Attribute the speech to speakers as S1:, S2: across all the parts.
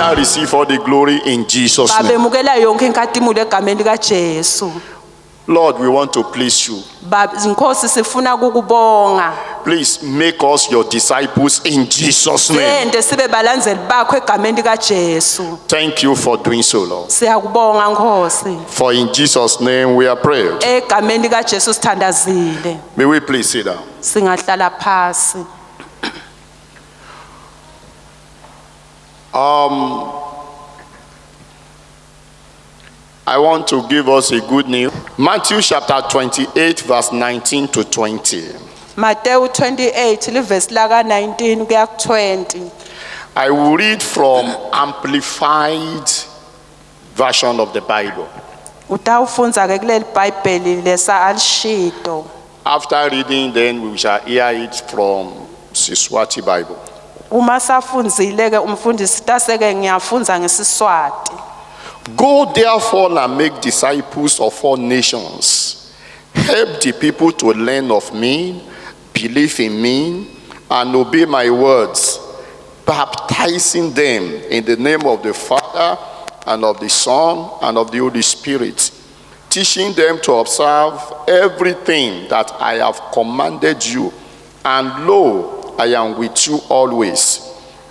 S1: Father, receive all the glory in Jesus' name.
S2: babemukela yonke inkathimulo egameni likaJesu.
S1: Lord, we want to please you.
S2: Inkosi sifuna ukukubonga.
S1: Please make us your disciples in Jesus' name.
S2: Ende sibe balandzeli bakho egameni likaJesu.
S1: Thank you for doing so, Lord.
S2: Siyakubonga Nkosi.
S1: For in Jesus' name we are praying.
S2: Egameni likaJesu sithandazile.
S1: May we please sit down.
S2: Singahlala phasi.
S1: I want to give us a good news. Matthew chapter 28 verse 19 to 20.
S2: Matthew 28 verse laka 19 kuya 20.
S1: I will read from Amplified version of the Bible.
S2: Utawufunza ke kuleli Bible lesa alishido.
S1: After reading, then we shall hear it from Siswati Bible.
S2: Uma safunzile ke umfundisi taseke ngiyafunza ngeSiswati.
S1: Go therefore and make disciples of all nations. Help the people to learn of me, believe in me, and obey my words, baptizing them in the name of the Father and of the Son and of the Holy Spirit, teaching them to observe everything that I have commanded you. And lo, I am with you always,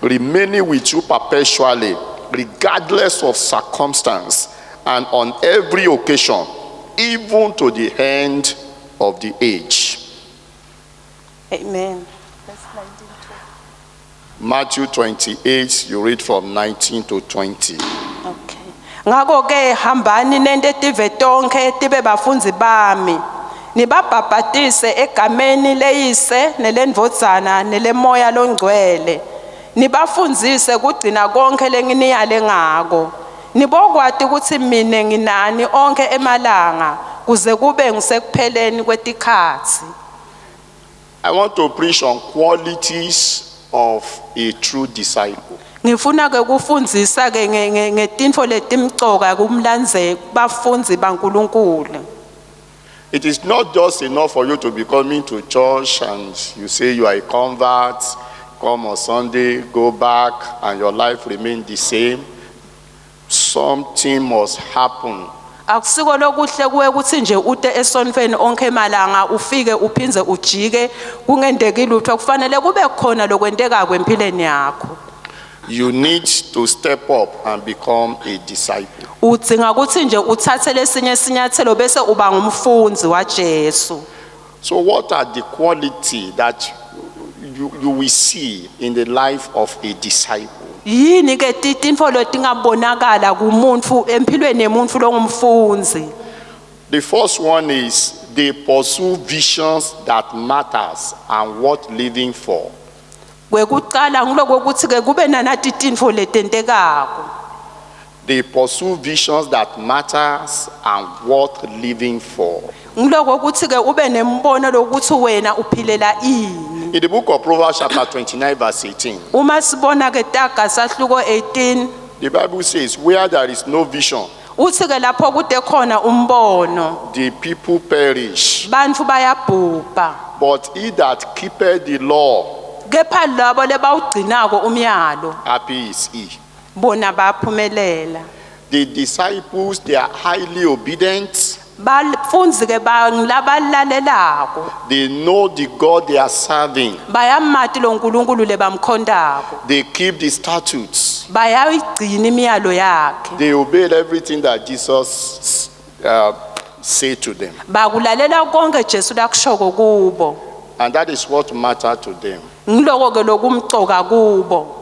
S1: remaining with you perpetually, regardless of circumstance, and on every occasion, even to the end of the age.
S2: Amen.
S1: Matthew 28, you read from 19 to 20.
S2: Okay. Ngako ke hambani nende tive tonke tibe bafunzi bami. Nibabhaphatise egameni leyise nelendvodzana nelemoya longcwele. Nibafundzise kugcina konke lenginiyale ngako. Nibokwati ukuthi mina nginani onke emalanga kuze kube ngisekupheleni kwetikhathi.
S1: I want to preach on qualities of a true disciple.
S2: Ngifuna ke kufundzisa ke ngetinfo letimcoka kumlandze bafundzi baNkulunkulu.
S1: It is not just enough for you to be coming to church and you say you are a convert, come on Sunday, go back, and your life remain the same. Something must happen.
S2: Akusiko lokuhle kuwe ukuthi nje ute esonfeni onke emalanga ufike uphinze ujike kungendeki lutho kufanele kube khona lokwenteka kwempileni yakho.
S1: You need to step up and become a disciple.
S2: Udzinga ukuthi nje uthathe lesinye isinyathelo bese uba ngumfundzi waJesu.
S1: So what are the qualities that you will see in the life of a disciple?
S2: Yini ke tinfo letingabonakala kumuntu empilweni yemuntu longumfundzi?
S1: The first one is they pursue visions that matters and worth living for.
S2: Kwekuqala ngiloko ukuthi ke kube nanathi tinfo letentekako.
S1: They pursue visions that matters and worth living for.
S2: Ngiloko ukuthi ke ube nembono lokuthi wena uphilela ini.
S1: In the book of Proverbs chapter 29 verse 18.
S2: Uma sibona ke taga sahluko 18.
S1: The Bible says where there is no vision,
S2: Uthi ke lapho kude khona umbono.
S1: the people perish.
S2: Bantu bayabhubha.
S1: But he that keepeth the law,
S2: Kepha labo lebawugcinako umyalo
S1: happy is he.
S2: bona baphumelela.
S1: The disciples, they are highly obedient.
S2: Bafundzi ke labalalelako.
S1: They know the God they are serving.
S2: Bayamati lo nkulunkulu lebamkhondako.
S1: They keep the statutes.
S2: Bayayigcina imiyalo yakhe.
S1: They obeyed everything that Jesus said to them.
S2: Bakulalela konke Jesu lakushoko kubo.
S1: And that is what matters to them.
S2: Ngiloko ke lokumcoka kubo.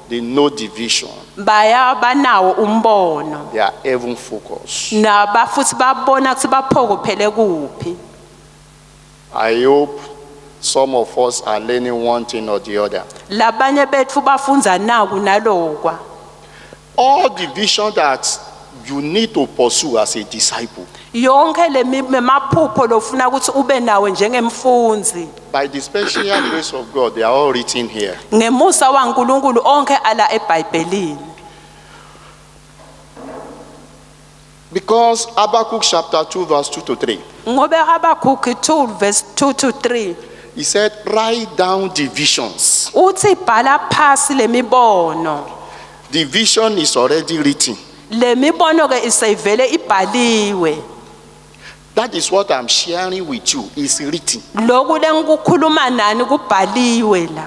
S1: They know the vision.
S2: Banawo umbono.
S1: They are heaven focused.
S2: Na bafuthi babona ukuthi baphokophele kuphi.
S1: I hope some of us are learning one thing or the other.
S2: Labanye bethu bafunza naku nalokwa.
S1: All the vision that you need to pursue as a disciple,
S2: Yonke lemaphupho lofuna ukuthi ube nawe njengemfunzi.
S1: by the special grace of God, they are all written here.
S2: Ngemusa waNkulunkulu onke ala eBhayibhelini.
S1: Because Habakkuk chapter 2 verse 2 to 3.
S2: Ngobe Habakukhi 2 verse 2 to 3.
S1: He said, write down the visions.
S2: Uthi bhala phasi lemibono.
S1: The vision is already written.
S2: Le mibono ke isayivele ibhaliwe.
S1: That is what I'm sharing with you. It's written.
S2: Lokhu lengikukhuluma nani kubhaliwe la.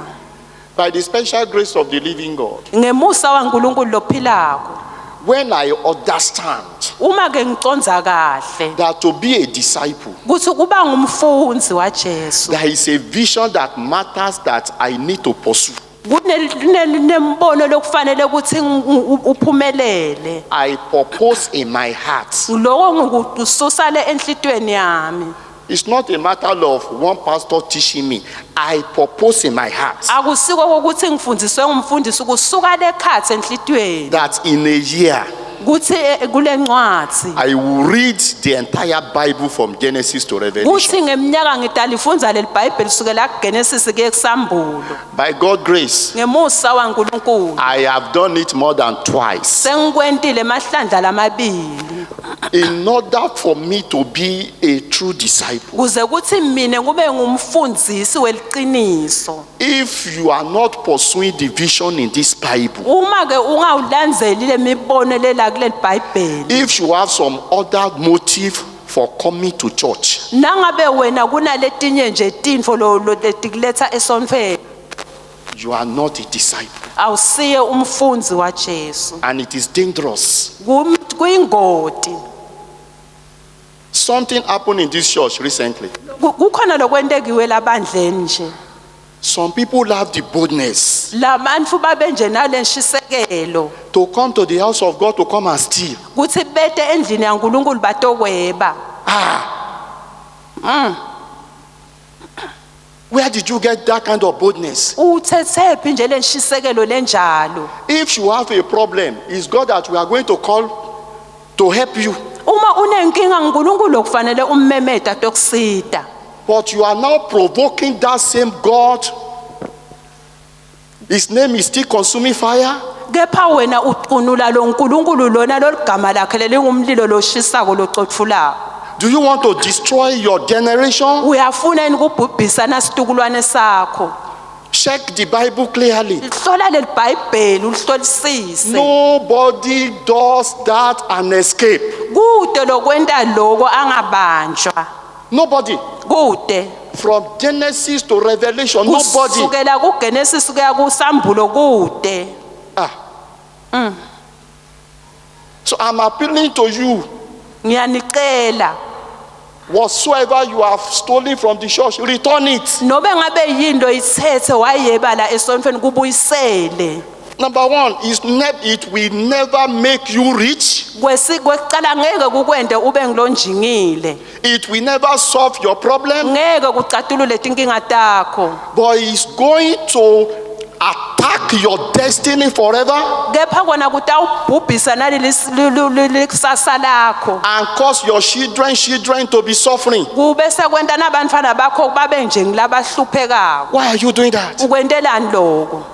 S1: By the special grace of the living God.
S2: Ngemusa waNkulunkulu lophilako.
S1: When I understand
S2: Uma ke ngiconza kahle
S1: that to be a disciple,
S2: kuthi kuba ngumfundzi waJesu.
S1: there is a vision that matters that I need to pursue.
S2: Kunembono lokufanele ukuthi uphumelele.
S1: I purpose in my heart.
S2: Lokho ngikususa le enhlitweni yami.
S1: It's not a matter of one pastor teaching me. I purpose in my heart
S2: Akusiko ukuthi ngifundiswe ngumfundisi ukusuka lekhathi enhlitweni.
S1: that in a year
S2: Kuthi kule ncwadi
S1: I will read the entire Bible from Genesis to Revelation.
S2: kuthi ngeminyaka ngidalifunza leli Bible kusukela kuGenesis kuye kuSambulo.
S1: By God's grace,
S2: Ngemusa waNkulunkulu
S1: I have done it more than twice.
S2: sengikwentile amahlandla lamabili.
S1: In order for me to be a true disciple,
S2: Kuze kuthi mina kube ngumfundisi weliqiniso.
S1: if you are not pursuing the vision in this Bible,
S2: Uma ke ungawulandzeli lemibono lela kule Bible.
S1: if you have some other motive for coming to church,
S2: Nangabe wena kunaletinye nje tintfo letiletha esonfeni.
S1: you are not a disciple.
S2: Awusiye umfundzi waJesu.
S1: And it is dangerous.
S2: Kuyingoti.
S1: Something happened in this church recently.
S2: Kukhona lokwentekiwe labandleni nje.
S1: Some people have the boldness
S2: Labantu babe nje nalenshisekelo
S1: to come to the house of God to come and steal.
S2: kuthi bete endlini yaNkulunkulu batokweba.
S1: Where did you get that kind of boldness?
S2: Uthethephi nje lenshisekelo lenjalo.
S1: If you have a problem, it's God that we are going to call to help you.
S2: Uma unenkinga uNkulunkulu okufanele ummemeda tokusida.
S1: But you are now provoking that same God. His name is still consuming fire.
S2: Kepha wena uqunula lo uNkulunkulu lona loligama lakhe lelingumlilo loshisako locotfulayo.
S1: Do you want to destroy your generation?
S2: Uyafuna yini ukubhubhisa nasitukulwane sakho?
S1: Check the Bible clearly.
S2: Hlola leli Bible ulihlolisise.
S1: Nobody does that and escape.
S2: Kude lokwenta lokho angabanjwa.
S1: Nobody.
S2: Kude.
S1: From Genesis to Revelation, nobody.
S2: Kusukela kuGenesis kuya kuSambulo kude.
S1: So I'm appealing to you.
S2: Ngiyanicela
S1: Whatsoever you have stolen from the church, return it.
S2: nobe ngabe yinto ithethe wayebala esonfeni kubuyisele.
S1: Number one, it will never make you rich.
S2: Kwesicala ngeke kukwende ube ngilonjingile.
S1: It will never solve your problem.
S2: Ngeke kucatulule tinkinga takho.
S1: But it's going to attack your destiny forever
S2: Kepha kona kutawubhubhisa nalikusasa lakho.
S1: and cause your children to be suffering.
S2: Kube sekwenta nabantwana bakho babe nje ngilabahluphekayo.
S1: Why are you doing that?
S2: Ukwentelani lokho?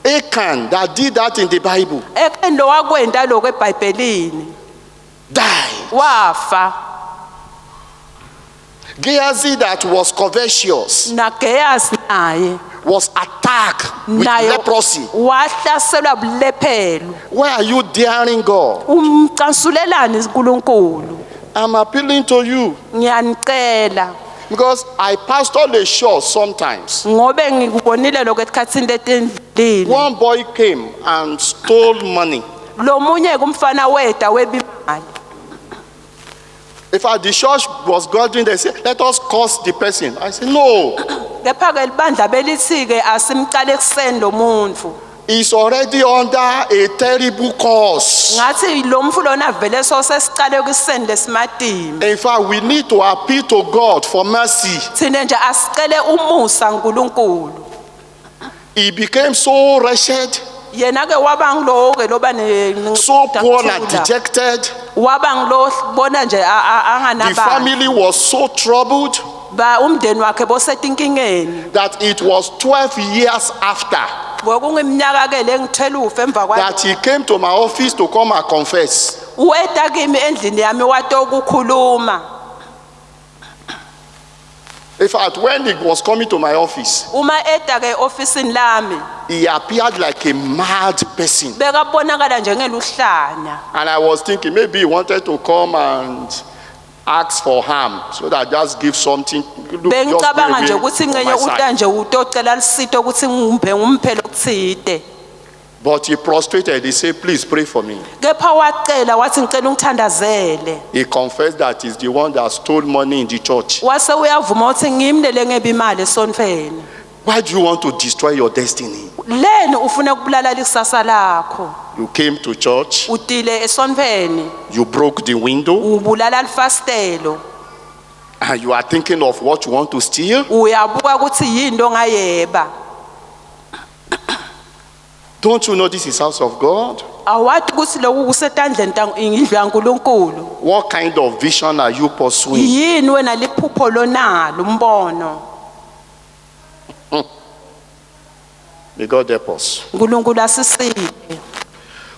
S1: Achan that did that in the Bible
S2: Ekendo wakwenda lokho eBhayibhelini.
S1: died.
S2: Wafa.
S1: Gehazi that was covetous
S2: Na Gehazi naye
S1: was attacked with
S2: naye
S1: leprosy.
S2: wahlaselwa bulephelo.
S1: Why are you daring God?
S2: Umcansulelani uNkulunkulu?
S1: I'm appealing to you
S2: Ngiyanicela
S1: because I pastor the church sometimes.
S2: ngobe ngikubonile lokho esikhatsini letendlini.
S1: One boy came and stole money.
S2: Lo munye kumfana weda webimali.
S1: In fact, the church was gathering, they said, let us curse the person. I said, no.
S2: Kepha ke libandla belithi ke asimcale kuseni lo muntu.
S1: He's already under a terrible curse.
S2: Ngathi lo mfu lona vele sosesicale kuseni lesimadimi.
S1: In fact, we need to appeal to God for mercy.
S2: Thina nje asicele umusa uNkulunkulu.
S1: He became so wretched,
S2: Yena ke waba ngilo ke loba ne
S1: so poor and dejected.
S2: waba ngilo bona nje
S1: The
S2: anganaba.
S1: family was so troubled
S2: Ba umndeni wakhe bosetinkingeni.
S1: that it was 12 years after
S2: Kwakungiminyaka ke lengithela ufe emva kwa.
S1: that he came to my office to come and confess.
S2: Weta kimi endlini yami wato ukukhuluma.
S1: In fact, when he was coming to my office,
S2: Uma eta ke officeini lami
S1: he appeared like a mad person.
S2: bekabonakala njengeluhlanya.
S1: And I was thinking maybe he wanted to come and ask for harm, so that just give something. Look, just go
S2: Bengicabanga nje
S1: away
S2: ukuthi
S1: from my
S2: ngenye
S1: side.
S2: utanje utocela lisito ukuthi ngumphelo okuthide.
S1: But he prostrated, he said, please pray for me.
S2: Kepha wacela wathi ngicela ungithandazele.
S1: He confessed that he's the one that stole money in the church.
S2: Wase uyavuma ukuthi ngimnele ngebe imali esonfeni.
S1: Why do you want to destroy your destiny?
S2: Leni ufuna ukubulala ikusasa lakho.
S1: You came to church,
S2: Utile esonfeni,
S1: you broke the window,
S2: ubulala lifastelo.
S1: and you are thinking of what you want to steal.
S2: Uyabuka ukuthi yini ongayeba.
S1: Don't you know this is house of God?
S2: Awathi ukuthi lokhu kusetandleni indlu yaNkulunkulu.
S1: What kind of vision are you pursuing?
S2: Yini wena liphupho lonalo umbono.
S1: May God help us.
S2: uNkulunkulu asisize.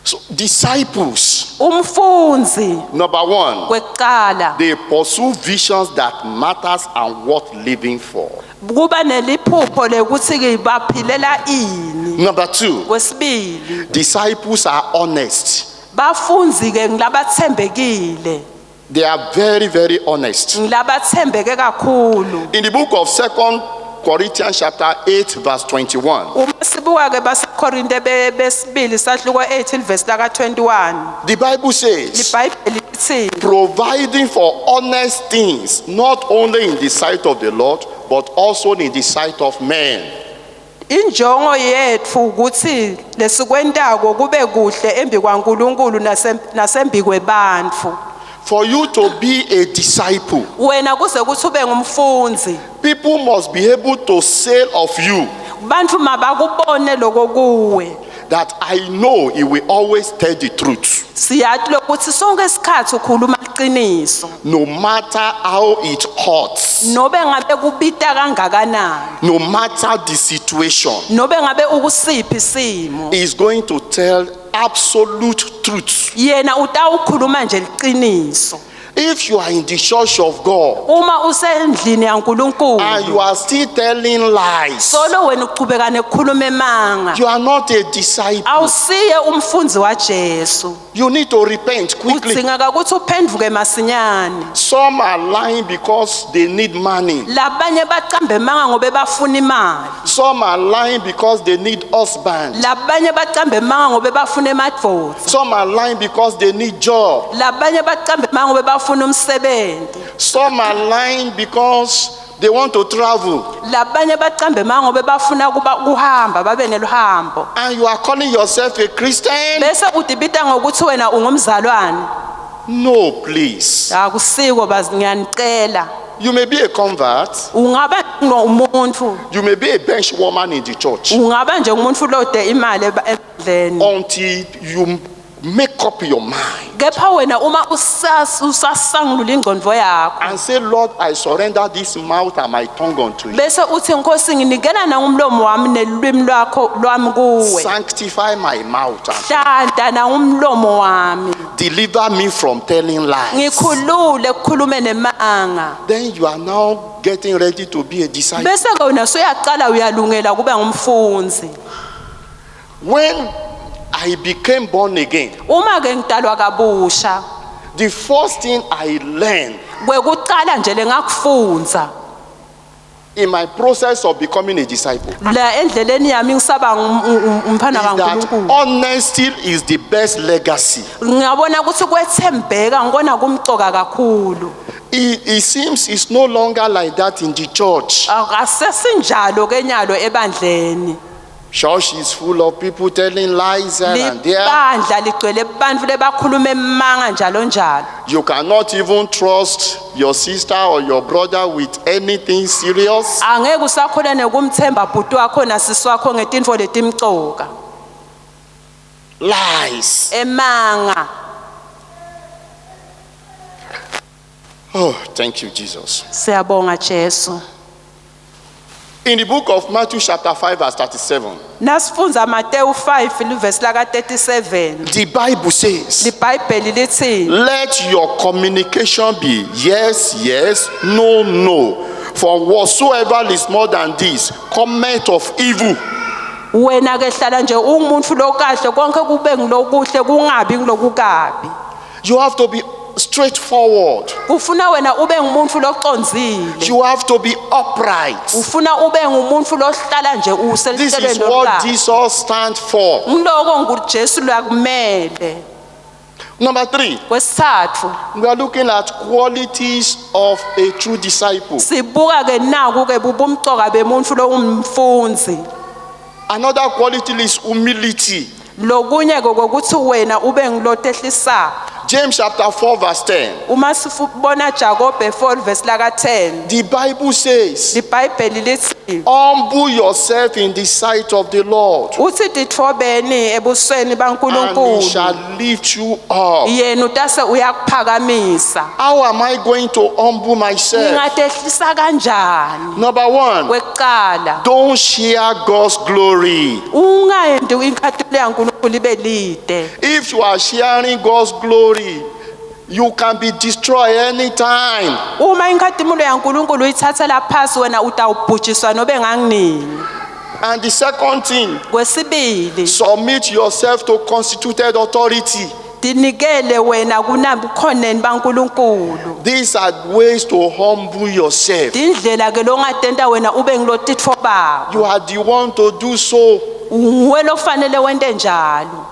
S1: So disciples,
S2: Umfunzi
S1: number one,
S2: kwekuqala
S1: they pursue visions that matters and worth living for.
S2: kuba neliphupho lekuthi ke baphilela ini.
S1: Number two,
S2: Kwesibili
S1: disciples are honest.
S2: bafunzi ke ngilabathembekile.
S1: They are very, very honest.
S2: Ngilabathembeke kakhulu.
S1: In the book of 2 Corinthians chapter 8 verse 21,
S2: Uma sibuka ke baseKorinte besibili sahluko 8 verse laka 21.
S1: the Bible says,
S2: IBhayibheli lithi
S1: providing for honest things, not only in the sight of the Lord, but also in the sight of men.
S2: injongo yethu ukuthi lesikwentako kube kuhle embi kwaNkulunkulu nasembi kwebantfu.
S1: For you to be a disciple,
S2: Wena kuze kuthi ube ngumfunzi,
S1: people must be able to say of you
S2: bantfu mabakubone lokho kuwe.
S1: that I know he will always tell the truth,
S2: Siyathi lokuthi sonke isikhathi ukhuluma iqiniso.
S1: no matter how it hurts,
S2: Nobe ngabe kubita kangakanani,
S1: no matter the situation.
S2: nobe ngabe ukusiphi isimo,
S1: He is going to tell absolute truth.
S2: yena utawukhuluma nje liqiniso.
S1: If you are in the church of God
S2: Uma usendlini
S1: and
S2: yaNkulunkulu
S1: you are still telling lies,
S2: solo wena uqhubeka nekukhuluma emanga,
S1: you are not a disciple.
S2: awusiye umfunzi waJesu.
S1: You need to repent quickly.
S2: Udzinga ukuthi uphenduke masinyane.
S1: Some are lying because they need money.
S2: Labanye baqambe emanga ngobe bafuna imali.
S1: Some are lying because they need husband.
S2: Labanye baqambe emanga ngobe bafuna emadvodza.
S1: Some are lying because they need job.
S2: Labanye baqambe emanga ngobe bafuna umsebenzi.
S1: Some are lying because they want to travel.
S2: Labanye baqambe emanga ngobe bafuna kuhamba babe neluhambo.
S1: And you are calling yourself a Christian?
S2: Bese udibita ngokuthi wena ungumzalwane.
S1: No, please.
S2: Akusiko bazi ngiyanicela.
S1: You may be a convert.
S2: Ungaba umuntu,
S1: You may be a bench woman in the church
S2: ungaba nje umuntu lode imali endleni.
S1: until you make up your mind
S2: Kepha wena uma usasangulula ingqondo yakho
S1: and say, Lord, I surrender this mouth and my tongue unto you.
S2: bese uthi Nkosi nginikela na umlomo wami nelimi lwakho lwami kuwe.
S1: Sanctify my mouth and
S2: Hlanda na umlomo wami.
S1: deliver me from telling lies.
S2: Ngikhulule kukhulume nemanga.
S1: Then you are now getting ready to be a disciple.
S2: Bese ke wena suyaqala uyalungela kube ngumfunzi.
S1: When I became born again,
S2: Uma ke ngidalwa kabusha,
S1: the first thing I learned
S2: kwekuqala nje lengakufunza
S1: in my process of becoming a disciple
S2: la endleleni yami ngisaba umphana
S1: is that
S2: kaNkulunkulu.
S1: honesty is the best legacy.
S2: Ngiyabona ukuthi kwethembeka ngibona kumcoka kakhulu.
S1: It seems it's no longer like that in the church.
S2: Akasesinjalo kenyalo ebandleni.
S1: Church is full of people telling lies here and there.
S2: Libandla ligcwele abantu lebakhuluma emanga njalo njalo.
S1: You cannot even trust your sister or your brother with anything serious.
S2: Angeke usakhona nekumthemba bhuti wakho nasisi wakho ngetinfo letimcoka.
S1: Lies.
S2: Emanga.
S1: Oh, thank you, Jesus.
S2: Siyabonga Jesu.
S1: In the book of Matthew chapter 5 verse 37,
S2: Nasifunza Mateyu 5 verse laka 37.
S1: the Bible says,
S2: IBhayibheli lithi
S1: let your communication be yes, yes, no, no. For whatsoever is more than this, comment of evil.
S2: wena ke hlala nje ungumuntu lokahle konke kube ngilokuhle kungabi ngilokukabi.
S1: You have to be straightforward.
S2: Ufuna wena ube ngumuntu loconzile.
S1: You have to be upright.
S2: Ufuna ube ngumuntu lohlala nje
S1: This is
S2: uselelelo
S1: what
S2: lakhe.
S1: Jesus stands for.
S2: Ngiloko nguJesu lakumele.
S1: Number 3,
S2: Kwesithathu
S1: we are looking at qualities of a true disciple.
S2: sibuka ke naku ke bubumcoka bemuntu longumfunzi.
S1: Another quality is humility.
S2: Lokunye kokuthi wena ube ngilotehlisa.
S1: James chapter 4 verse 10.
S2: Uma sifubona Jakobe 4 verse laka 10.
S1: The Bible says,
S2: IBhayibheli lithi
S1: humble yourself in the sight of the Lord,
S2: uthi ditfobeni ebusweni
S1: and he
S2: baNkulunkulu.
S1: shall lift you up.
S2: Yena utase uyakuphakamisa.
S1: How am I going to humble myself?
S2: Ngingatehlisa kanjani?
S1: Number 1,
S2: Kwekuqala
S1: don't share God's glory.
S2: ungayendi inkathulo yaNkulunkulu ibe lide.
S1: If you are sharing God's glory, you can be destroyed anytime.
S2: Uma inkathulo yaNkulunkulu uyithathela phasi wena utawubhujiswa nobe nganginini.
S1: And the second thing,
S2: Kwesibili
S1: submit yourself to constituted authority.
S2: dinikele wena kunabukhoneni baNkulunkulu.
S1: These are ways to humble yourself.
S2: Indlela ke longatenta wena ube ngilotitfo babo.
S1: You are the one to do so.
S2: Wena ofanele wente njalo.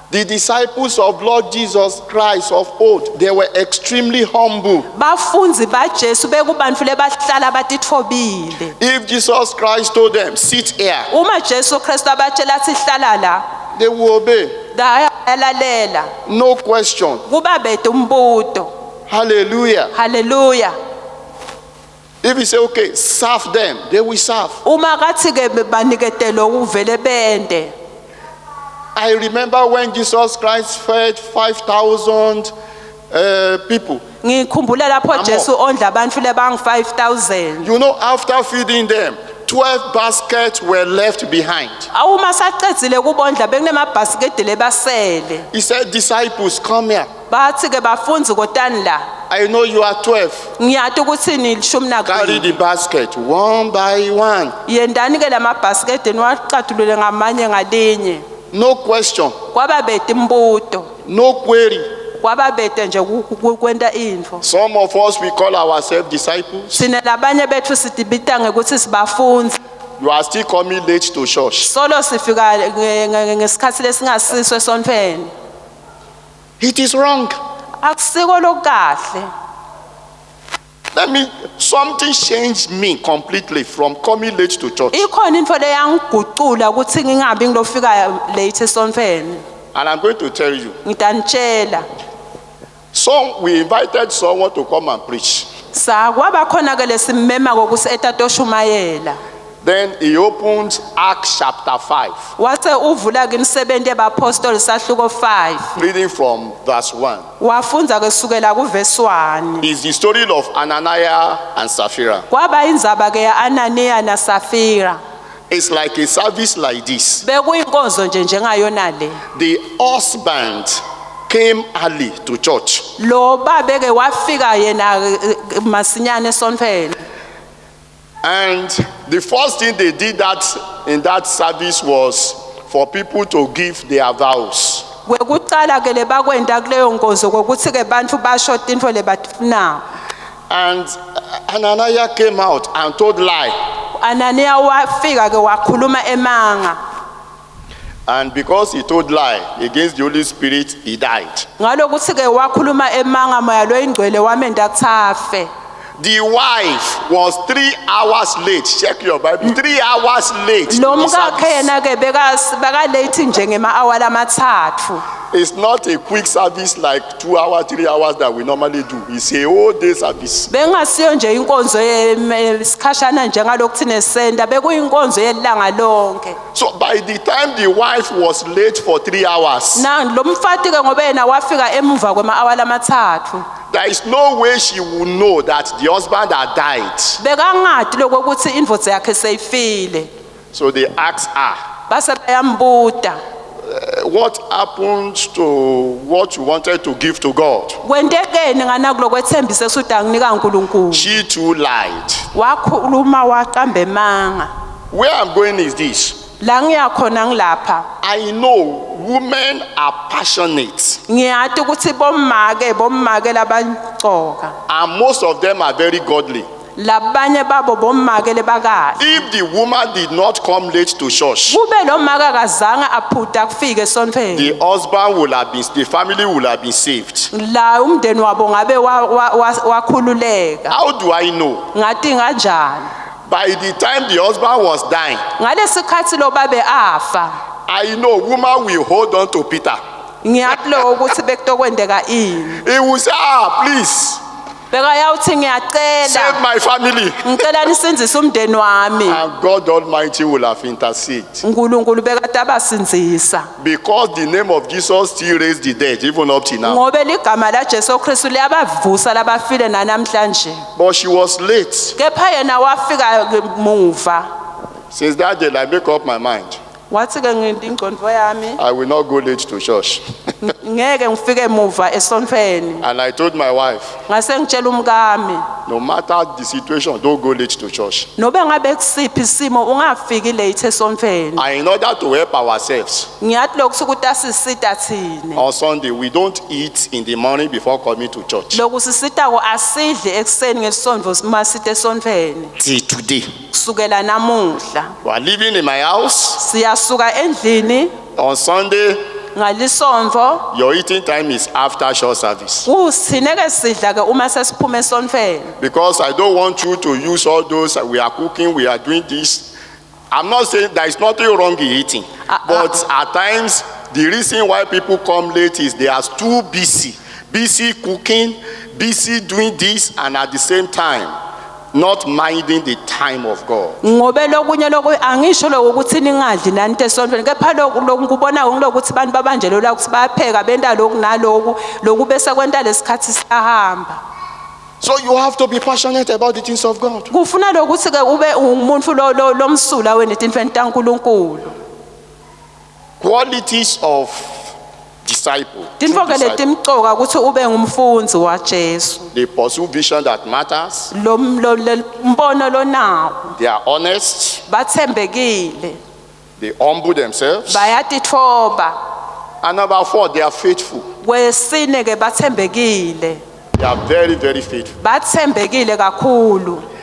S1: The disciples of Lord Jesus Christ of old, they were extremely humble.
S2: Bafunzi baJesu bekubantu lebahlala batitfobile.
S1: If Jesus Christ told them, sit here,
S2: Uma Jesu Kristu abatshela athi hlala la,
S1: they will obey.
S2: bayalalela.
S1: No question.
S2: Kuba bethu umbuto.
S1: Hallelujah.
S2: Hallelujah.
S1: If you say, okay, serve them, they will serve.
S2: Uma kathi ke baniketelo uvele bende.
S1: I remember when Jesus Christ fed 5,000 people.
S2: Ngikhumbula lapho Jesu ondla abantu lebang 5,000.
S1: You know, after feeding them, 12 baskets were left behind.
S2: Awuma saqedzile kubondla bekunemabhasikede lebasele.
S1: He said, disciples, come here.
S2: Bathi ke bafunzi kotani la.
S1: I know you are 12.
S2: Ngiyati ukuthi nilishumi
S1: Carry
S2: nakubili.
S1: the basket one by one.
S2: Yendani ke lamabhasikede niwaqathulule ngamanye ngalinye.
S1: No question,
S2: Kwaba bethe imbuto.
S1: no query.
S2: Kwaba bethe nje kwenta info.
S1: Some of us, we call ourselves disciples.
S2: Sine labanye bethu sidibita ngekuthi sibafunzi.
S1: You are still coming late to church.
S2: Solo sifika ngesikhathi lesingasiso esontweni.
S1: It is wrong.
S2: Akusiko lokahle.
S1: Something changed me completely from coming late to church.
S2: Ikhona info leyangigucula ukuthi ngingabi ngilofika late esontweni.
S1: And I'm going to tell you.
S2: Ngitanitshela.
S1: So we invited someone to come and preach.
S2: Kwaba khona ke lesimema kokuthi etatoshumayela.
S1: Then he opened Acts chapter 5,
S2: Wase uvula ke imisebenzi yabapostoli sahluko 5.
S1: reading from verse 1.
S2: Wafunza ke sukela kuverse 1.
S1: It's the story of Ananias and Sapphira.
S2: Kwaba indzaba ke ya Ananiya na Safira.
S1: It's like a service like this.
S2: Bekuyinkonzo nje njengayona le.
S1: The husband came early to church.
S2: Lo babe ke wafika yena masinyane esontweni.
S1: And the first thing they did in that service was for people to give their vows.
S2: Kwekuqala ke lebakwenda kuleyo nkonzo kokuthi ke bantu basho into lebatifuna.
S1: And Ananias came out and told lie.
S2: Ananiya wafika ke wakhuluma emanga.
S1: And because he told lie against the Holy Spirit, he died.
S2: Ngalokuthi ke wakhuluma emanga moya lo ingcwele wamenda kuthafe.
S1: The wife was 3 hours late. Check your Bible. 3 hours late. to
S2: Lo
S1: the
S2: mkakhe
S1: service.
S2: yena ke beka late nje ngema-hour amathathu.
S1: It's not a quick service like 2 hours, 3 hours that we normally do. It's a whole day service.
S2: Bengasiyo nje inkonzo yesikhashana njengalokuthi nesenta bekuyinkonzo yelanga lonke.
S1: So by the time the wife was late for 3 hours,
S2: Na lo mfati ke ngoba yena wafika emuva kwema-hour amathathu.
S1: there is no way she would know that the husband had died.
S2: Bekangadi lokuthi indvodza yakhe seyifile.
S1: So they asked her,
S2: Base bayambuta.
S1: What happened to what you wanted to give to God?
S2: Kwendekeni ngana kulokwethembisa esuthi anginika uNkulunkulu.
S1: She too lied.
S2: Wakhuluma waqamba emanga.
S1: Where I'm going is this.
S2: La ngiyakhona ngilapha.
S1: I know women are passionate,
S2: Ngiyathi ukuthi bomake labangcoka.
S1: and most of them are very godly.
S2: Labanye babo bomake lebakahle.
S1: If the woman did not come late to church,
S2: Kube lo maka kazange aphutha kufike esontweni.
S1: the husband will have been, the family will have been saved.
S2: La umndeni wabo ngabe wakhululeka.
S1: How do I know?
S2: Ngathi kanjani?
S1: By the time the husband was dying,
S2: Ngalesikhathi lo babe afa.
S1: I know woman will hold on to Peter.
S2: Ngiyathi lo ukuthi bekutokwendeka ini.
S1: He will say, please,
S2: Bekayawuthi
S1: save
S2: ngiyacela.
S1: my family.
S2: Ngicela nisinzise umndeni wami.
S1: And God Almighty will have interceded.
S2: uNkulunkulu bekade abasinzisa.
S1: Because the name of Jesus still raised the dead, even up to now.
S2: Ngobe ligama laJesu Kristu liyabavusa labafile namhlanje.
S1: But she was late.
S2: Kepha yena wafika muva.
S1: Since that day, I make up my mind.
S2: Wathi ke ngindingqondo yami
S1: I will not go late to church.
S2: ngeke ngifike muva esontweni.
S1: And I told my wife,
S2: Ngase ngitshela umkami,
S1: no matter the situation, don't go late to church.
S2: nobe ngabe kusiphi isimo ungafiki late esontweni.
S1: And in order to help ourselves,
S2: Ngiyathi lokhu ukuthi asisita thine.
S1: on Sunday, we don't eat in the morning before coming to church.
S2: Lokhu sisita ko asidle ekseni ngesondvo masite esontweni.
S1: Till today.
S2: Kusukela namuhla.
S1: We are living in my house.
S2: Siyasuka endlini
S1: On Sunday,
S2: ngalisonto.
S1: your eating time is after church service.
S2: Kusineke sidla ke uma sesiphuma esontweni.
S1: Because I don't want you to use all those, we are cooking, we are doing this. I'm not saying there is nothing wrong in eating. But at times, the reason why people come late is they are too busy. Busy cooking, busy doing this, and at the same time, not minding the time of God.
S2: Ngobe lokunye lokho angisho lokuthi ningadli nanto esontweni. Kepha lokhu kubona ukuthi abantu babanjelo la ukuthi bayapheka benda lokhu naloku lokhu bese kwenta lesikhathi siyahamba.
S1: So you have to be passionate about the things of God.
S2: Kufuna lokuthi ke ube umuntu lomsula wena etinfeni taNkulunkulu.
S1: Qualities of disciple. True
S2: Tinfoke
S1: disciple.
S2: letimcoka ukuthi ube ngumfundzi waJesu.
S1: They pursue vision that matters.
S2: Lo mbono lonawo.
S1: They are honest.
S2: Bathembekile.
S1: They humble themselves.
S2: Bayatithoba.
S1: And number 4, they are faithful.
S2: Kwesine ke bathembekile.
S1: They are very, very faithful.
S2: Bathembekile kakhulu.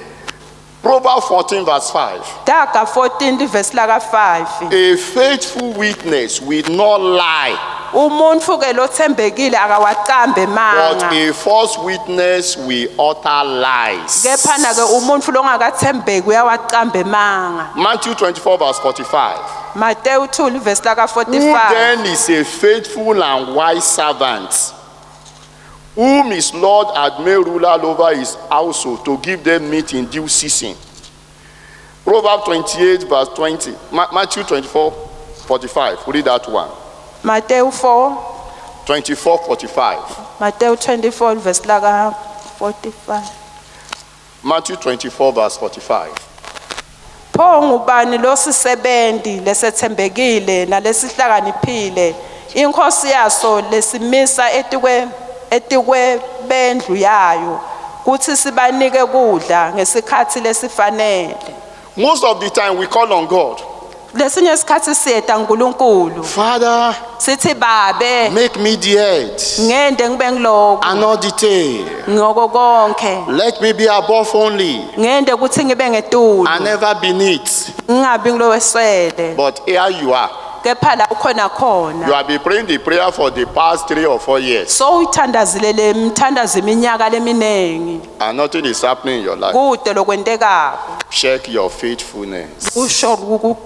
S1: Proverbs 14 verse 5.
S2: Daga 14 verse laka 5.
S1: A faithful witness will not lie,
S2: Umuntu ke lothembekile akawaqambe
S1: but
S2: manga.
S1: a false witness will utter lies.
S2: Kepha na ke umuntu longakathembeki uyawaqambe manga.
S1: Matthew 24 verse 45.
S2: Matthew 2 verse laka
S1: Who
S2: 45.
S1: then is a faithful and wise servant, whom his Lord had made ruler over his household to give them meat in due season? Proverbs 28 verse 20. Matthew 24 45. Read that one.
S2: Matthew 4.
S1: 24 45.
S2: Matthew 24 verse laka 45.
S1: Matthew 24 verse 45.
S2: Pho ngubani losisebenzi lesethembekile nalesihlakaniphile inkosi yaso lesimisa etikwe bendlu yayo kuthi sibanike kudla ngesikhathi lesifanele.
S1: Most of the time we call on God.
S2: Lesinye isikhathi siyeta uNkulunkulu.
S1: Father,
S2: Sithi babe
S1: make me the head
S2: ngende ngibe ngiloko
S1: and not the tail.
S2: ngoko konke.
S1: Let me be above only
S2: Ngende ukuthi ngibe ngetulu
S1: and never beneath.
S2: ngingabi ngiloweswele.
S1: But here you are.
S2: Kepha la ukhona khona.
S1: You have been praying the prayer for the past 3 or 4 years.
S2: So uyithandazile lemthandazo iminyaka leminengi
S1: And nothing is happening in your life.
S2: kude lokwentekako.
S1: Check your faithfulness.
S2: Kusho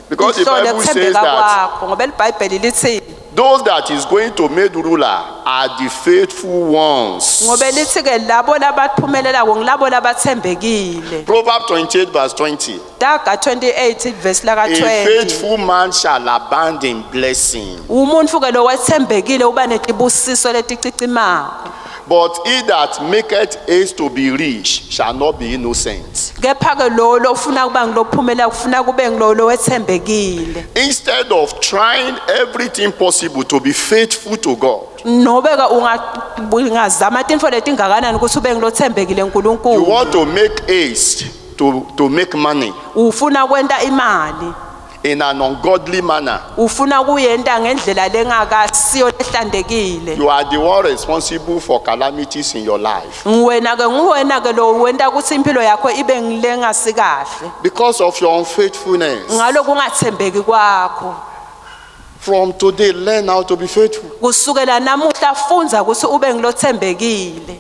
S1: Because the
S2: ihlole
S1: Bible says
S2: kuthembeka
S1: that
S2: kwakho ngoba iBhayibheli lithi
S1: those that is going to make ruler are the faithful ones.
S2: ngobe lithi ke labo labaphumelelela ngilabo labathembekile.
S1: Proverbs 28 verse 20.
S2: Daga 28 verse laka
S1: A
S2: 20.
S1: faithful man shall abound in blessing,
S2: Umuntu ke lo wethembekile uba netibusiso leticicimako.
S1: but he that maketh haste to be rich shall not be innocent.
S2: kepha ke lo ufuna kuba ngilophumela ufuna kube ngilo wethembekile.
S1: Instead of trying everything possible to be faithful to God,
S2: Nobe ka ungazama intfo letingakanani ukuthi ube ngilothembekile
S1: you
S2: uNkulunkulu.
S1: want to make haste to make money
S2: Ufuna kwenta imali.
S1: in an ungodly manner.
S2: Ufuna kuyenta ngendlela lengakasiyo lehlandekile.
S1: You are the one responsible for calamities in your life
S2: Nguwena ke lo wenta ukuthi impilo yakho ibe ngilengasi
S1: because of your unfaithfulness.
S2: ngalo kungathembeki kwakho.
S1: From today, learn how to be faithful.
S2: Kusukela namuhla fundza ukuthi ube ngilothembekile.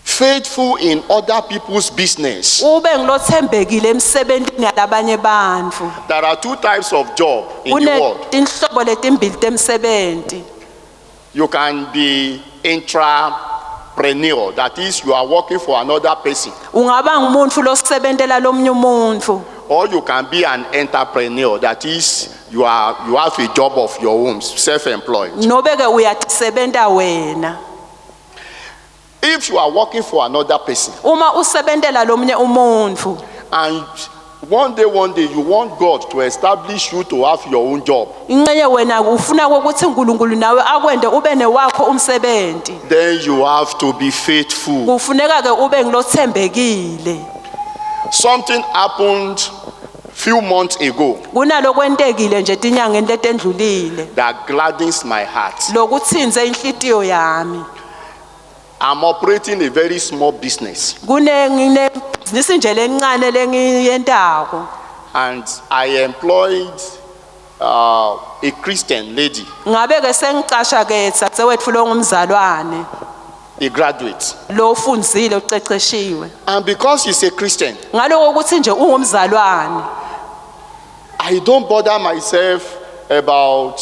S1: Faithful in other people's business.
S2: Ube ngilothembekile emsebentini yalabanye bantfu.
S1: There are two types of job in the world.
S2: Kunetinhlobo letimbili temsebenti.
S1: You can be intrapreneur, that is, you are working for another person.
S2: Ungaba ngumuntu losebentela lomunye umuntu.
S1: Or you can be an entrepreneur, that is, you have a job of your own, self-employed.
S2: Nobe ke uyasebenta wena.
S1: If you are working for another person,
S2: Uma usebentela lomunye umuntu,
S1: and one day you want God to establish you to have your own job,
S2: incenye wena ufuna ukuthi uNkulunkulu nawe akwende ube newakho umsebenti.
S1: then you have to be faithful.
S2: Kufuneka ke ube ngilothembekile.
S1: Something happened few months ago
S2: Kunalokwentekile nje tinyangeni letendlulile.
S1: that gladdens my heart.
S2: Lokuthinze inhlitiyo yami.
S1: I'm operating a very small business,
S2: Ngine business nje lencane lengiyentako.
S1: and I employed a Christian lady,
S2: Ngabe ke sengicasha ke sasewethu lo ngumzalwane
S1: a graduate.
S2: lo ufundzile uceceshiwe.
S1: And because she's a Christian,
S2: Ngaloko ukuthi nje ungumzalwane.
S1: I don't bother myself about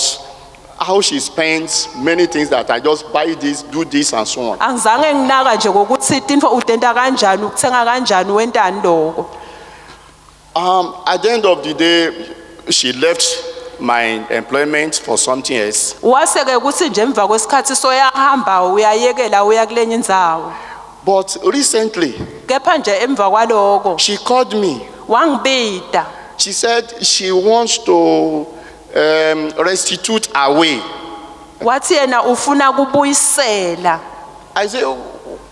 S1: how she spends many things, that I just buy this, do this, and so on.
S2: Angizange nginaka nje ukuthi intfo utenta kanjani ukuthenga kanjani wentani lokho.
S1: At the end of the day, she left my employment for something else.
S2: Wase ke ukuthi nje emva kwesikhathi soyahamba uyayekela uya kulenye indzawo.
S1: But recently,
S2: Kepha nje emva kwaloko
S1: she called me.
S2: wangibita.
S1: She said she wants to restitute away.
S2: Wathi yena ufuna kubuyisela.
S1: I said,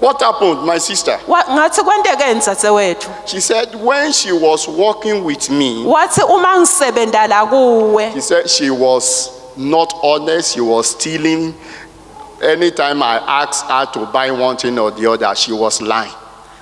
S1: what happened, my sister?
S2: Ngathi kwenteke ntsatewethu.
S1: She said when she was working with me,
S2: Wathi uma ngisebenta la kuwe.
S1: she said she was not honest, she was stealing. Anytime I asked her to buy one thing or the other, she was lying.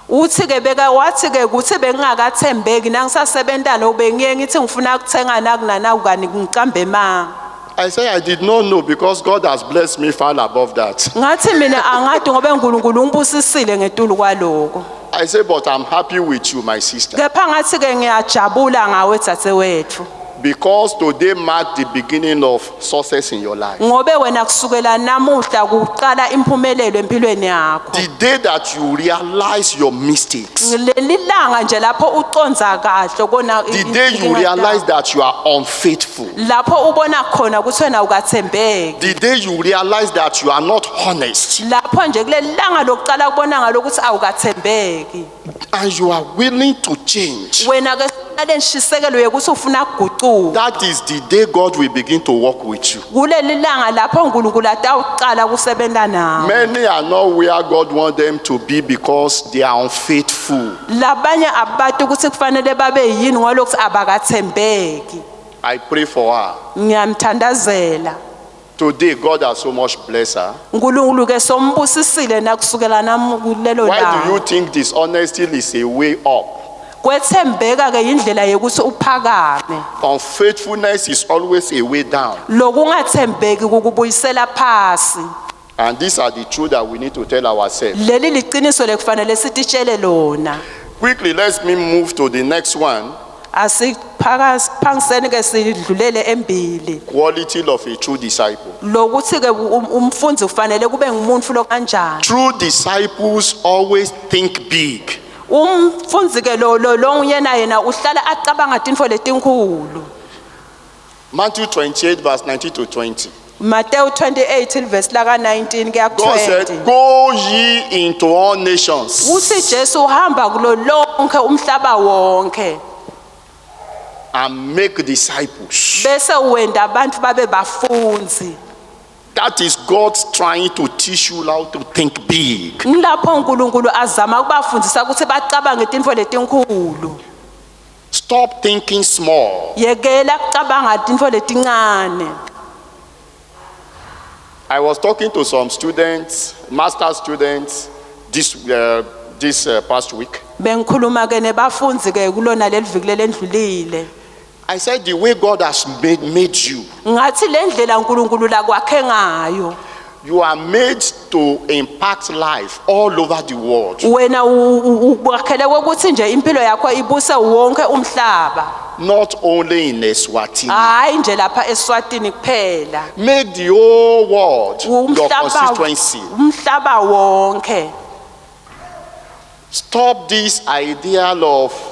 S2: Uthi ke beka wathi ke kuthi bengingakathembeki nangisasebenta lo bengiye ngithi ngifuna ukuthenga nakunana ukani ngicambe ma.
S1: I said I did not know, because God has blessed me far above that.
S2: Ngathi mina angadi ngoba uNkulunkulu ungibusisile ngetulu kwaloko.
S1: I said, but I'm happy with you, my sister,
S2: Kepha ngathi ke ngiyajabula ngawe tsatewethu.
S1: because today marked the beginning of success in your life.
S2: Ngobe wena kusukela namuhla kuqala imphumelelo empilweni yakho.
S1: The day that you realize your mistakes,
S2: Lelilanga nje lapho uconza kahle kona
S1: the day you realize that you are unfaithful,
S2: lapho ubona khona ukuthi wena ukathembeki.
S1: the day you realize that you are not honest,
S2: Lapho nje kulelanga lokuqala kubona ngalokuthi awukathembeki.
S1: and you are willing to change,
S2: Wena ke leshisekelo yokuthi ufuna ukuguquka.
S1: that is the day God will begin to work with you.
S2: Kulelilanga lapho uNkulunkulu atawuqala kusebenta nawe.
S1: Many are not where God wants them to be because they are unfaithful.
S2: Labanye abantu ukuthi kufanele babe yini ngalokuthi abakathembeki.
S1: I pray for her.
S2: Ngiyamthandazela.
S1: Today, God has so much blessed her.
S2: uNkulunkulu ke sombusisile nakusukela kulelo
S1: Why do
S2: la.
S1: you think dishonesty is a way up?
S2: Kwethembeka ke indlela yokuthi uphakame.
S1: Unfaithfulness is always a way down.
S2: Lokungathembeki kukubuyisela phasi.
S1: And these are the truth that we need to tell ourselves.
S2: Leli liqiniso lekufanele sititshele lona.
S1: Quickly, let me move to the next one.
S2: Asiphangiseni ke sidlulele embili.
S1: Quality of a true disciple.
S2: Lokuthi ke umfundzi ufanele kube ngumuntu lo kanjani.
S1: True disciples always think big.
S2: Umfundzi ke lo yena uhlala acabanga intfo letinkulu.
S1: Matthew 28 verse 19 to 20.
S2: Matthew 28 verse laka 19 kuya
S1: God said,
S2: 20.
S1: go ye into all nations
S2: Uthi Jesu uhamba kulo lonke umhlaba wonke
S1: and make disciples.
S2: bese wenda abantu babe bafunzi.
S1: That is God trying to teach you how to think big.
S2: Ngilapho uNkulunkulu azama ukubafundisa ukuthi bacabange izinto letinkulu.
S1: Stop thinking small.
S2: Yekela kucabanga izinto letincane.
S1: I was talking to some students, master students, this past week.
S2: Bengikhuluma ke nebafundzi ke kulona leliviki lendlulile.
S1: I said, the way God has made you,
S2: Ngathi lendlela uNkulunkulu la kwakhe ngayo.
S1: you are made to impact life all over the world.
S2: Wena ukwakhele ukuthi nje impilo yakho ibuse wonke umhlaba.
S1: Not only in Eswatini.
S2: Hayi nje lapha eSwatini kuphela.
S1: Make the whole world your
S2: Umhlaba
S1: constituency.
S2: umhlaba wonke.
S1: Stop this idea of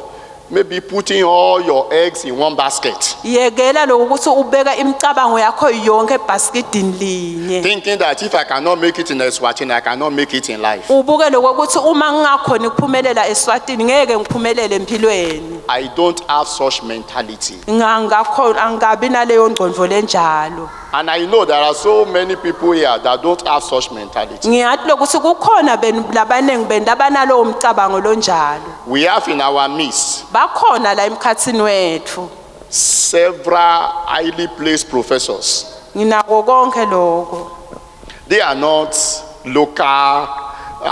S1: maybe putting all your eggs in one basket.
S2: Yekela lokuthi ubeka imicabango yakho yonke ebasketini linye.
S1: Thinking that if I cannot make it in Eswatini, I cannot make it in life.
S2: Ubuke lokuthi uma ngingakhona ukuphumelela eSwatini ngeke ngiphumelele empilweni.
S1: I don't have such mentality.
S2: Angabi naleyo ngqondo lenjalo.
S1: And I know there are so many people here that don't have such mentality.
S2: Ngiyathi lokuthi kukhona labanengi benda banalo umcabango lonjalo.
S1: We have in our midst
S2: Bakhona la emkhathini wethu.
S1: several highly placed professors.
S2: Nginako konke lokho.
S1: They are not local,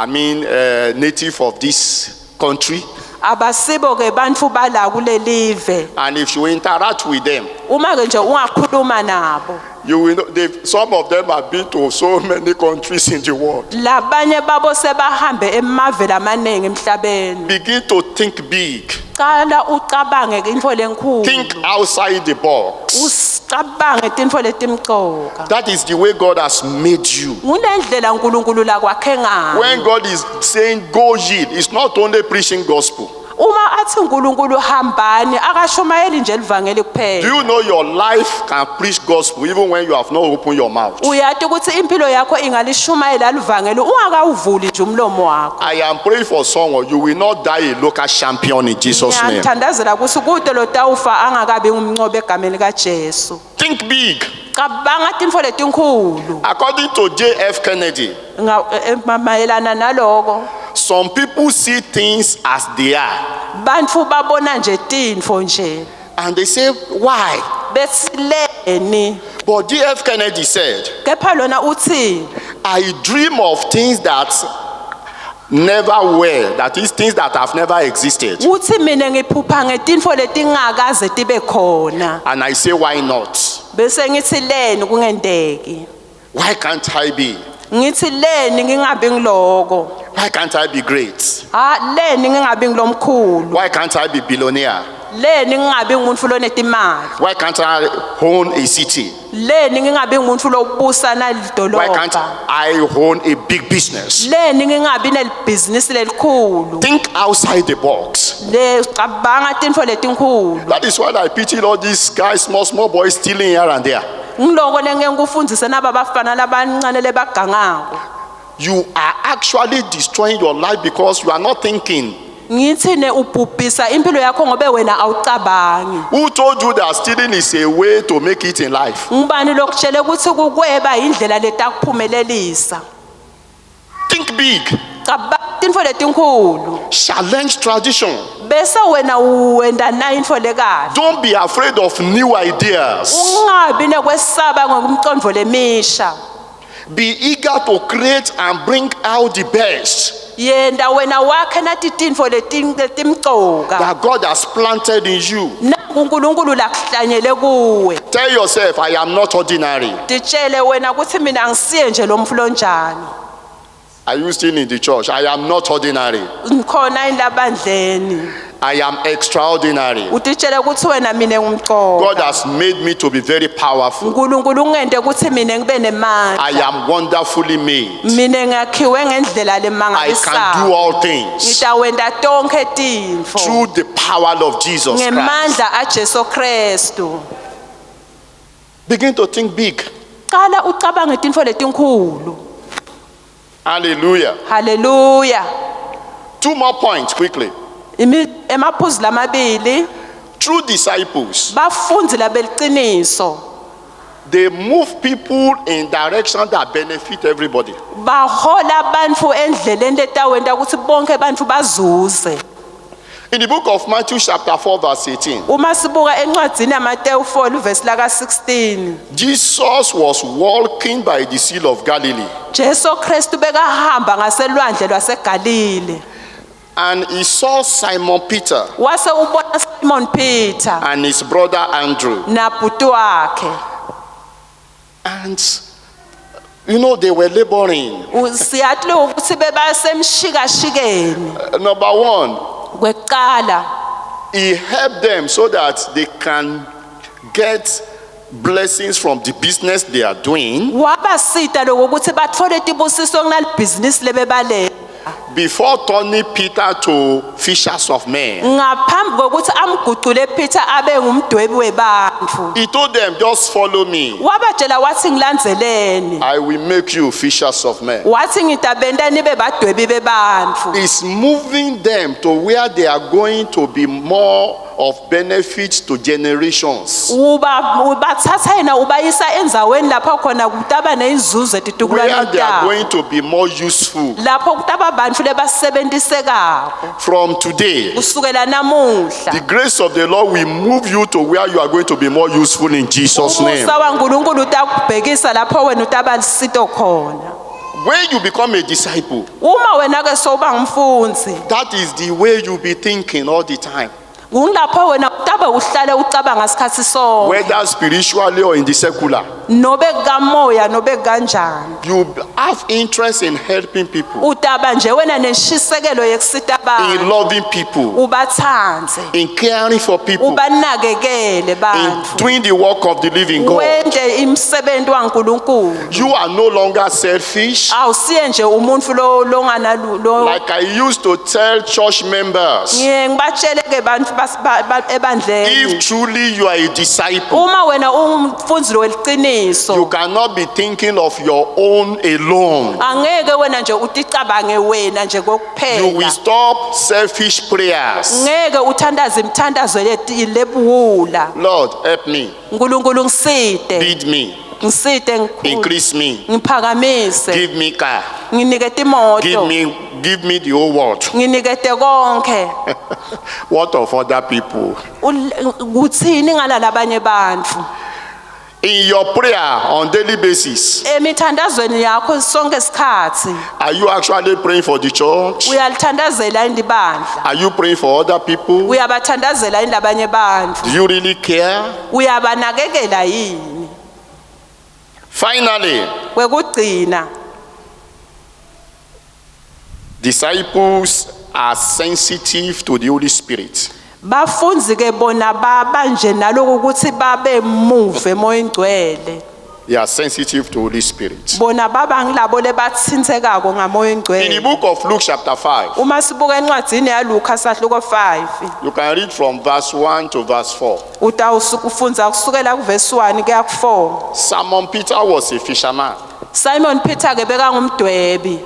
S1: native of this country.
S2: Abasibo ke bantu bala kulelive.
S1: And if you interact with them,
S2: Uma ke nje ungakhuluma nabo.
S1: you will know some of them have been to so many countries in the world.
S2: Labanye babo sebahambe emave lamanengi emhlabeni.
S1: Begin to think big.
S2: Qala ucabange ke into lenkulu.
S1: Think outside the box.
S2: Usicabange izinto letimcoka.
S1: That is the way God has made you.
S2: Ngunendlela uNkulunkulu la kwakhe ngayo.
S1: When God is saying go ye, it's not only preaching gospel.
S2: Uma athi uNkulunkulu hambani akashumayeli nje livangeli
S1: Do
S2: kuphela.
S1: you know your life can preach gospel even when you have not opened your mouth?
S2: Uyathi ukuthi impilo yakho ingalishumayela livangeli ungakawuvuli nje umlomo wakho.
S1: I am praying for someone. You will not die a local champion in Jesus' name.
S2: Ngiyathandazela ukuthi kude lo tawufa angakabi umncobe egameni kaJesu.
S1: Think big.
S2: Cabanga izinto letinkulu.
S1: According to J.F. Kennedy,
S2: Mayelana naloko.
S1: some people see things as they are.
S2: Bantu babona nje tinfo nje.
S1: And they say, why?
S2: Besileni.
S1: But J.F. Kennedy said,
S2: Kepha lona uthi
S1: I dream of things that never were. That is, things that have never existed.
S2: uthi mina ngiphupha ngetinfo letingakaze tibe khona.
S1: And I say, why not?
S2: Bese ngithi leni kungendeki.
S1: Why can't I be?
S2: Ngithi leni ngingabi ngiloko.
S1: Why can't I be great?
S2: Leni ngingabi ngilomkhulu.
S1: Why can't I be billionaire?
S2: Leni ngingabi ngumuntu lonetimali.
S1: Why can't I own a city?
S2: Leni ngingabi ngumuntu lobusa
S1: Why can't
S2: nalidolobha.
S1: I own a big business?
S2: Leni ngingabi nelibhizinisi lelikhulu.
S1: Think outside the box.
S2: Le cabanga tinfo letinkulu.
S1: That is why I pity all these guys, small boys stealing here and there.
S2: Ngiloko lenge ngikufundise naba bafana labancane lebagangako.
S1: You are actually destroying your life because you are not thinking.
S2: Ngithi ne ubhubhisa impilo yakho ngobe wena awucabangi.
S1: Who told you that stealing is a way to make it in life?
S2: Ngubani lokutshela ukuthi kukweba indlela letakuphumelelisa.
S1: Think big.
S2: Cabanga tinfo letinkulu.
S1: Challenge tradition.
S2: Bese wena uwenda na info lekahle.
S1: Don't be afraid of new ideas.
S2: Ungabi nekwesaba ngokumcondvo lemisha.
S1: Be eager to create and bring out the best
S2: Yenda wena wakhe nathi tinfo letimcoka.
S1: that God has planted in you.
S2: uNkulunkulu lakuhlanyele kuwe.
S1: Tell yourself, I am not ordinary.
S2: Ditshele wena ukuthi mina angisiye nje lomfulonjani.
S1: Are you still in the church? I am not ordinary.
S2: Ngikhona indabandleni.
S1: I am extraordinary.
S2: Utitshele ukuthi wena mina ngumcoka.
S1: God has made me to be very powerful.
S2: uNkulunkulu ungente ukuthi mina ngibe nemandla.
S1: I am wonderfully made.
S2: Mina ngiyakhiwe ngendlela
S1: I can do
S2: lemangalisayo.
S1: all things
S2: Ngitawenda tonke tinfo.
S1: through the power of Jesus Christ.
S2: Ngemandla aJesu Kristu.
S1: Begin to think big.
S2: qala ucabange intfo letinkulu.
S1: Hallelujah.
S2: Hallelujah.
S1: 2 more points quickly.
S2: Emaphuzu lamabili
S1: True disciples,
S2: bafundzi labeliciniso
S1: they move people in direction that benefit everybody.
S2: bahola bantfu endleleni letawenta ukuthi bonke bantfu bazuze.
S1: In the book of Matthew chapter 4 verse 18,
S2: Uma sibuka encwadzini yaMateyu 4 uvesi laka 16,
S1: Jesus was walking by the Sea of Galilee,
S2: Jesu Kristu bekahamba ngaselwandle lwaseGalile.
S1: and he saw Simon Peter
S2: Wase ubona Simon Peter
S1: and his brother Andrew.
S2: nabhuti wakhe.
S1: And they were laboring.
S2: Siyathi ukuthi bebasemshikashikeni.
S1: Number one,
S2: Kwekuqala
S1: he helped them so that they can get blessings from the business they are doing
S2: wabasita lokuthi bathole tibusiso kunalibhizinisi lebebalela.
S1: before turning Peter to fishers of men.
S2: Ngaphambi kokuthi amguqule Peter abe ngumdwebi webantfu.
S1: He told them, just follow me.
S2: Wabatshela wathi ngilandzeleni.
S1: I will make you fishers of men.
S2: Wathi ngitabenta nibe badwebi bebantfu.
S1: He's moving them to where they are going to be more of benefit to generations.
S2: Ubathatha yena ubayisa endzaweni lapho khona kutaba nezinzuzo
S1: Where
S2: etitukulwane
S1: they are
S2: tabo.
S1: going to be more useful.
S2: Lapho kutaba bantfu lebasebentisekako.
S1: From today,
S2: Kusukela namuhla.
S1: the grace of the Lord will move you to where you are going to be more useful in Jesus' name.
S2: Umusa waNkulunkulu utakubhekisa lapho wena utaba lisito khona.
S1: When you become a disciple,
S2: Uma wena ke soba ngumfundzi,
S1: that is the way you'll be thinking all the time.
S2: ngulapho wena utaba uhlale ucabanga isikhathi sonke.
S1: Whether spiritually or in the secular,
S2: Nobe kamoya nobe kanjani.
S1: you have interest in helping people,
S2: Utaba nje wena neshisekelo yekusita
S1: in
S2: abantu.
S1: loving people,
S2: Ubathandze.
S1: in caring for people,
S2: Ubanakekele
S1: in
S2: bantfu.
S1: doing the work of the living God.
S2: Wende imsebenzi waNkulunkulu.
S1: You are no longer selfish.
S2: Awusiye nje umuntu longana lo.
S1: Like I used to tell church members,
S2: Ngibatshele ke bantfu ebandleni.
S1: if truly you are a disciple,
S2: Uma wena ungumfundzi weliciniso,
S1: you cannot be thinking of your own alone.
S2: angeke wena nje uticabange wena nje
S1: You will
S2: kokuphela.
S1: stop selfish prayers.
S2: Ngeke uthandaze imithandazo lebuwula.
S1: Lord, help me,
S2: uNkulunkulu ngisite,
S1: lead me,
S2: ngisite ngikhulu,
S1: increase me,
S2: ngiphakamise,
S1: give me car,
S2: nginikete imoto,
S1: give me the whole world.
S2: nginikete konke.
S1: What of other people?
S2: Kuthini ngala labanye bantfu?
S1: In your prayer on daily basis,
S2: Emithandazweni yakho sonke isikhathi
S1: are you actually praying for the church?
S2: uyalithandazela indibandla,
S1: Are you praying for other people?
S2: uyabathandazela indabanye bantfu,
S1: Do you really care?
S2: uyabanakekela yini?
S1: Finally,
S2: Kwekugcina
S1: disciples are sensitive to the Holy Spirit.
S2: bafundzi ke bona babanje naloku ukuthi babe move emoyeni ngcwele.
S1: They are sensitive to Holy Spirit.
S2: Bona baba ngilabo lebatsintekako ngamoya
S1: In the
S2: ngcwele.
S1: book of Luke chapter 5,
S2: Uma sibuka encwadzini yaLuka sahluko 5,
S1: you can read from verse 1 to verse 4.
S2: utawusukufunza kusukela kuvesi 1 kuya ku4.
S1: Simon Peter was a fisherman,
S2: Simon Peter ke bekangumdwebi.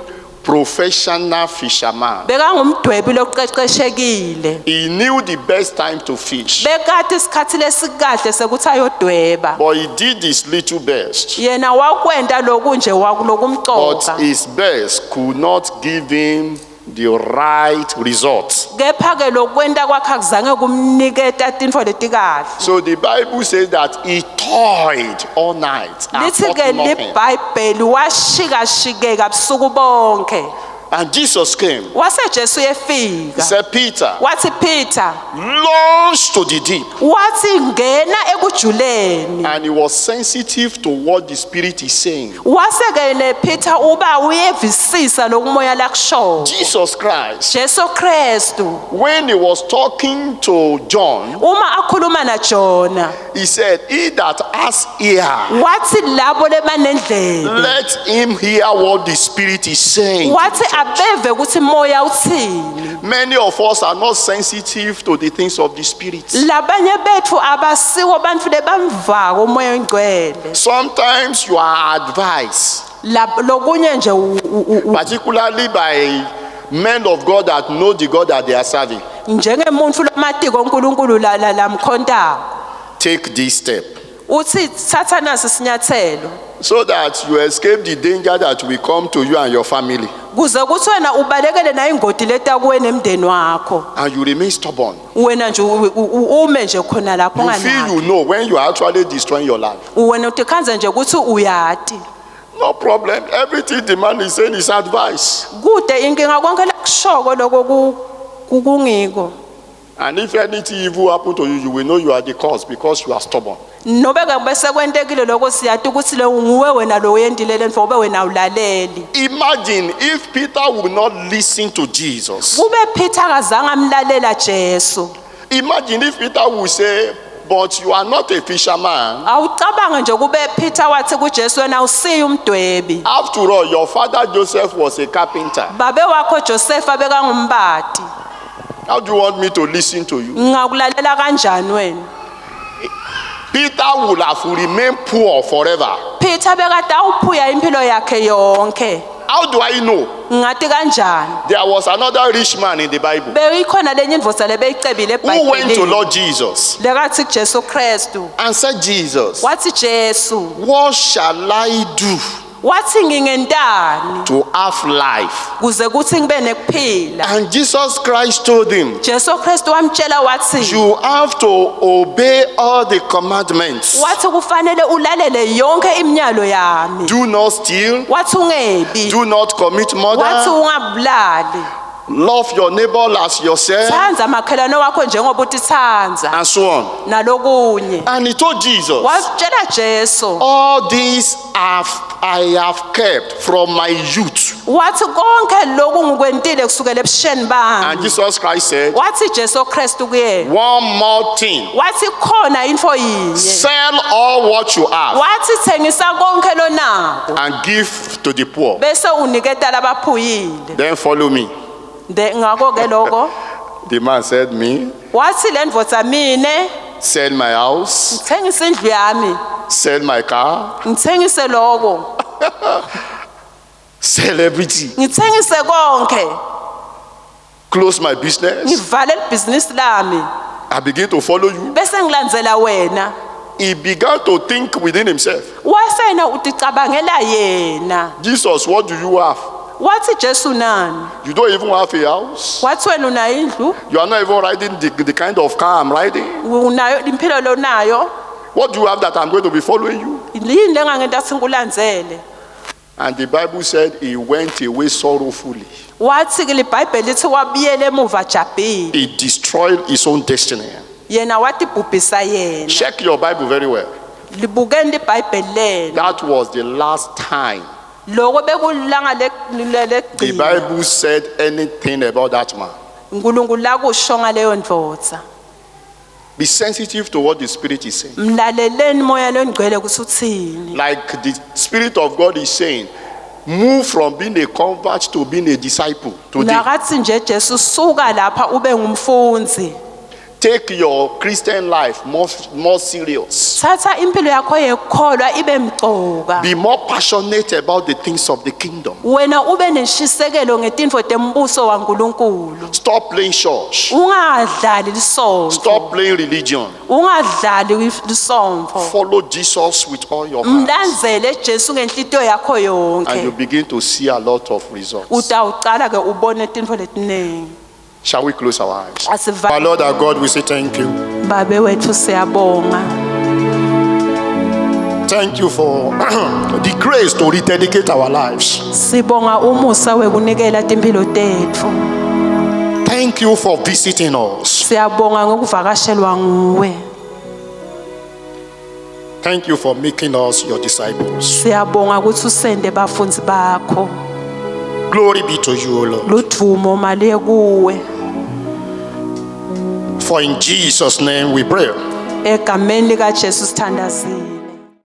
S1: professional fisherman.
S2: Bekangumdwebi loqeqeshekile.
S1: He knew the best time to fish,
S2: Bekade isikhathi lesikahle sekuthi ayodweba.
S1: but he did his little best.
S2: Yena wakwenda lokunje
S1: But
S2: wakulokumcoka.
S1: his best could not give him the right results.
S2: Kepha ke lokwenda kwakhe akuzange kumniketa tintfo letikahle.
S1: So the Bible says that he toiled all night and
S2: Lithi
S1: caught
S2: ke
S1: nothing.
S2: liBhayibheli washikashikeka busuku bonke.
S1: And Jesus came.
S2: Wase Jesu
S1: He
S2: yefika.
S1: said, Peter,
S2: Wathi Peter,
S1: launch to the deep.
S2: wathi ngena ekujuleni.
S1: And he was sensitive to what the Spirit is saying.
S2: Wase ke le Peter uba uyevisisa lokumoya lakusho.
S1: Jesus Christ,
S2: Jesu Kristu
S1: when he was talking to John,
S2: uma akhuluma na Jona,
S1: he said, he that has ear,
S2: wathi labo lebanendlebe,
S1: let him hear what the Spirit is saying.
S2: wathi abeve ukuthi moya uthini.
S1: Many of us are not sensitive to the things of the Spirit.
S2: Labanye bethu abasiwo bantu lebamvaka umoya oyingcwele.
S1: Sometimes you are advised,
S2: Lokunye nje
S1: particularly by men of God that know the God that they are serving.
S2: njengemuntu lomatiko uNkulunkulu la mkhontayo.
S1: Take this step
S2: Uthi thatha nasi sinyathelo.
S1: so that you escape the danger that will come to you and your family,
S2: Kuze kuthi wena ubalekele na ingodi leta kuwe nemndeni wakho.
S1: and you remain stubborn.
S2: Wena nje ume nje khona lapho
S1: You feel
S2: ngana.
S1: you know when you are actually destroying your life.
S2: Wena utikhanza nje ukuthi uyati.
S1: No problem. Everything the man is saying is advice.
S2: Kude inkinga konke lakushoko lokho kungiko.
S1: And if anything evil happen to you, you will know you are the cause because you are stubborn.
S2: Nobe ke bese kwentekile lokho siyati ukuthi lo nguwe wena lo yendilele mfo ube wena ulaleli.
S1: Imagine if Peter would not listen to Jesus.
S2: Kube Peter kazange amlalela Jesu.
S1: Imagine if Peter would say, but you are not a fisherman.
S2: Awucabange nje kube Peter wathi kuJesu wena usiye umdwebi.
S1: After all, your father Joseph was a carpenter.
S2: Babe wakho Joseph abeka ngumbati.
S1: How do you want me to listen to you?
S2: Ngakulalela kanjani wena?
S1: Peter would have remained poor forever.
S2: Peter bekade awuphuya impilo yakhe yonke.
S1: How do I know?
S2: Ngathi kanjani?
S1: There was another rich man in the Bible
S2: Beyikhona lenye indvodza lebeyicebile
S1: who went to
S2: eBhayibhelini.
S1: Lord Jesus
S2: Lekathi kuJesu Kristu.
S1: and said, Jesus,
S2: Wathi Jesu,
S1: what shall I do
S2: wathi ngingentani
S1: to have life?
S2: kuze kuthi ngibe nekuphila.
S1: And Jesus Christ told him,
S2: Jesu Kristu wamtshela wathi
S1: you have to obey all the commandments.
S2: wathi kufanele ulalele yonke iminyalo yami.
S1: Do not steal,
S2: Wathi ungebi.
S1: do not commit
S2: Wathi
S1: murder,
S2: ungabulali.
S1: love your neighbor as yourself,
S2: Thanza makhelwane wakho njengoba uthi thanza.
S1: and so on.
S2: Nalokunye.
S1: And he told Jesus,
S2: Watshela Jesu.
S1: all these I have kept from my youth.
S2: Wathi konke lokhu ngikwentile kusukela ebusheni
S1: And
S2: bami.
S1: Jesus Christ said,
S2: Wathi Jesu Kristu kuye.
S1: one more thing,
S2: Wathi khona info yinye.
S1: sell all what you have
S2: Wathi thengisa konke lonako
S1: and give to the poor,
S2: bese uniketa labaphuyile.
S1: then follow me.
S2: Ngako ke lokho
S1: The man said, me,
S2: wathi lendvodza mine
S1: sell my house,
S2: ngithengisa indlu yami,
S1: sell my car,
S2: ngithengise lokho,
S1: sell everything,
S2: ngithengise konke,
S1: close my business,
S2: ngivale ibhizinisi lami
S1: I begin to follow you.
S2: bese ngilandzela wena.
S1: He began to think within himself,
S2: Wasena uticabangela yena.
S1: Jesus, what do you have?
S2: Wathi Jesu nani?
S1: You don't even have a house.
S2: Wathi wena unayo indlu?
S1: You are not even riding the kind of car I'm riding.
S2: Unayo impilo lonayo?
S1: What do you have that I'm going to be following you?
S2: Yini lengangenta singikulandzele?
S1: And the Bible said he went away sorrowfully.
S2: Wathi ke liBhayibheli lithi wabiyela emuva jabhile.
S1: He destroyed his own destiny.
S2: Yena wathi bhubhisa yena.
S1: Check your Bible very well.
S2: Libukeni liBhayibheli lena.
S1: That was the last time
S2: Lokho bekulanga
S1: the
S2: legcina.
S1: Bible said anything about that man.
S2: uNkulunkulu la kusho ngaleyo ndvodza.
S1: Be sensitive to what the Spirit is saying.
S2: Mlaleleni moya longcwele kuthi uthini.
S1: Like the Spirit of God is saying, move from being a convert to being a disciple today.
S2: Nakathi nje Jesu suka lapha ube ngumfundzi.
S1: Take your Christian life more serious.
S2: Thatha impilo yakho yekholwa ibe mcoka.
S1: Be more passionate about the things of the kingdom.
S2: Wena ube neshisekelo ngetinfo tembuso waNkulunkulu.
S1: Stop playing church.
S2: Ungadlali lisonto.
S1: Stop playing religion.
S2: Ungadlali lisonto.
S1: Follow Jesus with all your heart.
S2: Mlandzele Jesu ngenhlitiyo yakho
S1: And you
S2: yonke.
S1: begin to see a lot of results.
S2: Utawucala ke ubone tinfo letinengi.
S1: Shall we close our eyes?
S2: Asiva
S1: Our Lord, our God, we say thank you.
S2: babe wethu siyabonga.
S1: Thank you for the grace to rededicate our lives.
S2: Sibonga umusa wekunikela timpilo tetfu.
S1: Thank you for visiting us.
S2: Siyabonga ngokuvakashelwa nguwe.
S1: Thank you for making us your disciples.
S2: Siyabonga ukuthi usende bafundzi bakho.
S1: Glory be to you, O Lord.
S2: Ludvumo maliye kuwe.
S1: For in Jesus' name we pray.
S2: Egameni likaJesu sithandazile.